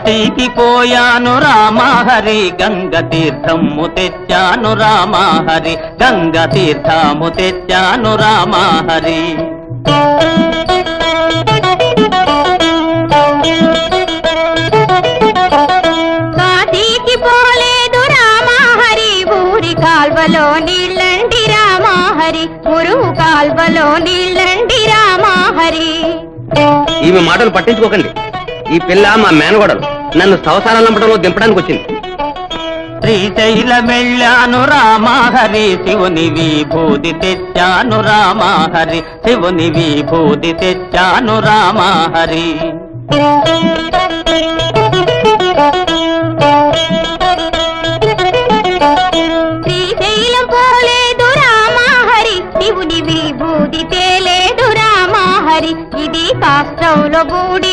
కాశీకి పోయాను రామహరి గంగ తీర్థము తెచ్చాను రామహరి గంగ తీర్థము తెచ్చాను రామహరి కాశీకి పోలేదు రామహరి ఊరి కాల్వలో నీళ్ళండి రామహరి మురుగు కాల్వలో నీళ్ళండి రామహరి ఈమె మాటలు పట్టించుకోకండి. ఈ పిల్ల మా మేనగోడలు నన్ను సంసారాలు నంపడంలో దింపడానికి వచ్చింది. శ్రీశైలమెళ్ళాను రామహరి శివుని విభూతి తెచ్చాను రామహరి శివుని విభూతి తెచ్చాను రామహరి శ్రీశైలం పోలేదు రామహరి శివుని విభూతి తేలేదు రామహరి ఇది కాష్టంలో బూడి